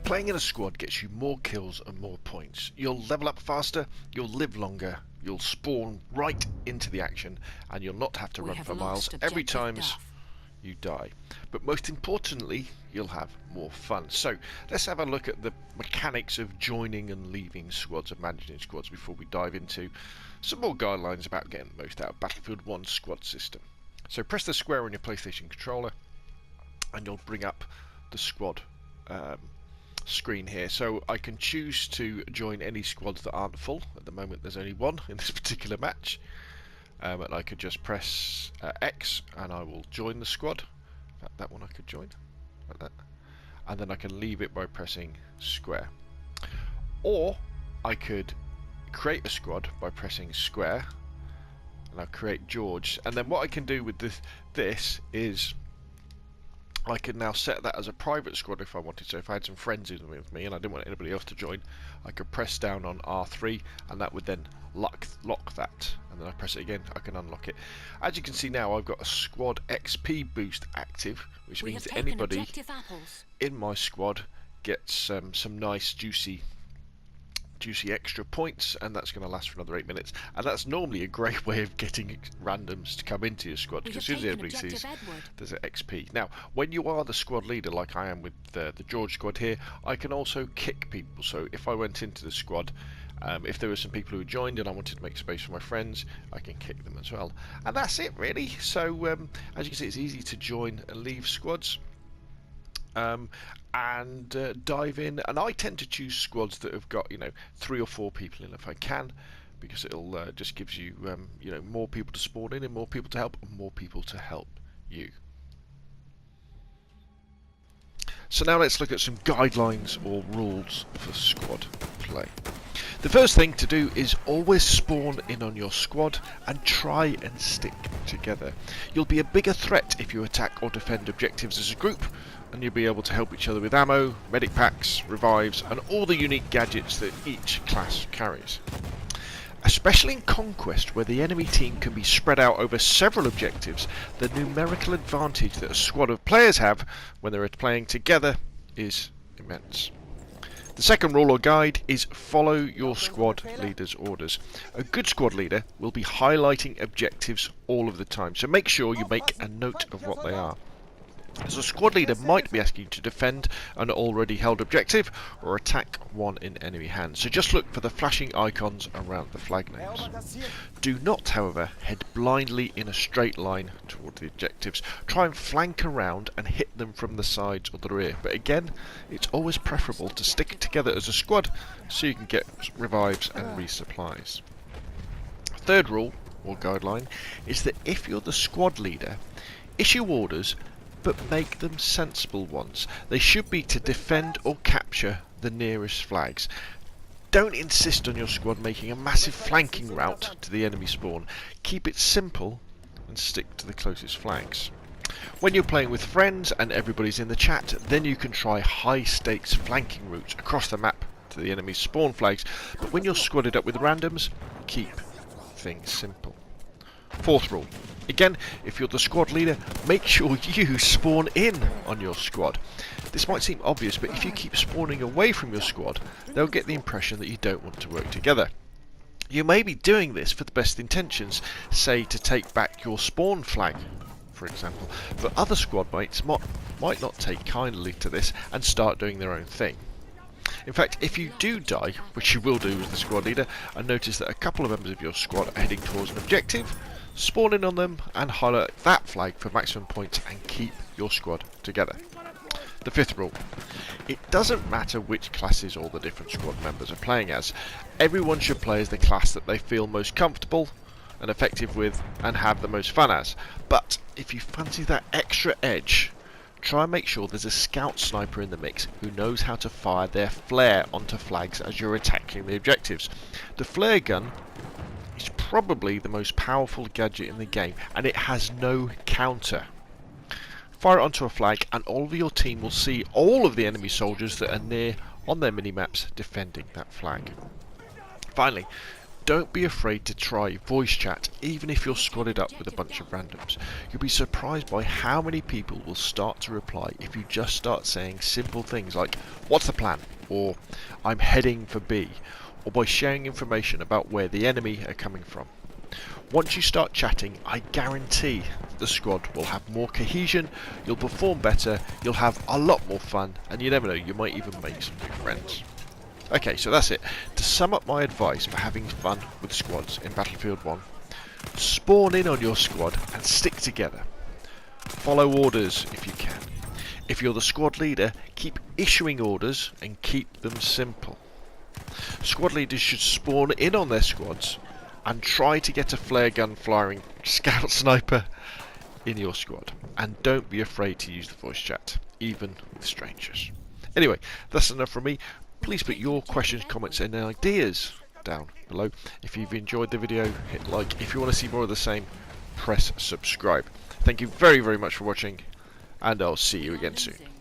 Playing in a squad gets you more kills and more points. You'll level up faster, you'll live longer, you'll spawn right into the action, and you'll not have to run for miles every time you die. But most importantly, you'll have more fun. So let's have a look at the mechanics of joining and leaving squads and managing squads before we dive into some more guidelines about getting the most out of Battlefield 1's squad system. So press the square on your PlayStation controller and you'll bring up the squad screen here. So I can choose to join any squads that aren't full. At the moment there's only one in this particular match. And I could just press X and I will join the squad. In fact, that one I could join, like that. And then I can leave it by pressing square. Or I could create a squad by pressing square. And I'll create George. And then what I can do with this is I can now set that as a private squad if I wanted. So if I had some friends in with me and I didn't want anybody else to join, I could press down on R3 and that would then lock that. And then I press it again, I can unlock it. As you can see now, I've got a squad XP boost active, which means that anybody in my squad gets some nice juicy extra points, and that's going to last for another 8 minutes. And that's normally a great way of getting randoms to come into your squad, because as soon as everybody sees there's an XP. Now, when you are the squad leader, like I am with the George squad here, I can also kick people. So if I went into the squad, if there were some people who joined and I wanted to make space for my friends, I can kick them as well. And that's it, really. So as you can see, it's easy to join and leave squads. And dive in, and I tend to choose squads that have got 3 or 4 people in if I can, because it'll just gives you more people to spawn in and more people to help and more people to help you. So now let's look at some guidelines or rules for squad play. The first thing to do is always spawn in on your squad and try and stick together. You'll be a bigger threat if you attack or defend objectives as a group, and you'll be able to help each other with ammo, medic packs, revives, and all the unique gadgets that each class carries. Especially in Conquest, where the enemy team can be spread out over several objectives, the numerical advantage that a squad of players have when they're playing together is immense. The second rule or guide is follow your squad leader's orders. A good squad leader will be highlighting objectives all of the time, so make sure you make a note of what they are. As a squad leader might be asking you to defend an already held objective or attack one in enemy hands, so just look for the flashing icons around the flag names. Do not, however, head blindly in a straight line toward the objectives. Try and flank around and hit them from the sides or the rear, but again, it's always preferable to stick together as a squad so you can get revives and resupplies. Third rule or guideline is that if you're the squad leader, issue orders but make them sensible ones. They should be to defend or capture the nearest flags. Don't insist on your squad making a massive flanking route to the enemy spawn. Keep it simple and stick to the closest flags. When you're playing with friends and everybody's in the chat, then you can try high stakes flanking routes across the map to the enemy's spawn flags, but when you're squadded up with randoms, keep things simple. Fourth rule. Again, if you're the squad leader, make sure you spawn in on your squad. This might seem obvious, but if you keep spawning away from your squad, they'll get the impression that you don't want to work together. You may be doing this for the best intentions, say to take back your spawn flag, for example, but other squad mates might not take kindly to this and start doing their own thing. In fact, if you do die, which you will do as the squad leader, and notice that a couple of members of your squad are heading towards an objective, spawn in on them and highlight that flag for maximum points and keep your squad together. The fifth rule. It doesn't matter which classes all the different squad members are playing as. Everyone should play as the class that they feel most comfortable and effective with and have the most fun as. But if you fancy that extra edge, try and make sure there's a scout sniper in the mix who knows how to fire their flare onto flags as you're attacking the objectives. The flare gun is probably the most powerful gadget in the game, and it has no counter. Fire it onto a flag and all of your team will see all of the enemy soldiers that are near on their mini-maps defending that flag. Finally, don't be afraid to try voice chat, even if you're squadded up with a bunch of randoms. You'll be surprised by how many people will start to reply if you just start saying simple things like, "What's the plan?" or "I'm heading for B," or by sharing information about where the enemy are coming from. Once you start chatting, I guarantee the squad will have more cohesion, you'll perform better, you'll have a lot more fun, and you never know, you might even make some new friends. Okay, so that's it. To sum up my advice for having fun with squads in Battlefield 1, spawn in on your squad and stick together. Follow orders if you can. If you're the squad leader, keep issuing orders and keep them simple. Squad leaders should spawn in on their squads and try to get a flare gun firing scout sniper in your squad. And don't be afraid to use the voice chat, even with strangers. Anyway, that's enough from me. Please put your questions, comments and ideas down below. If you've enjoyed the video, hit like. If you want to see more of the same, press subscribe. Thank you very, very much for watching, and I'll see you again soon.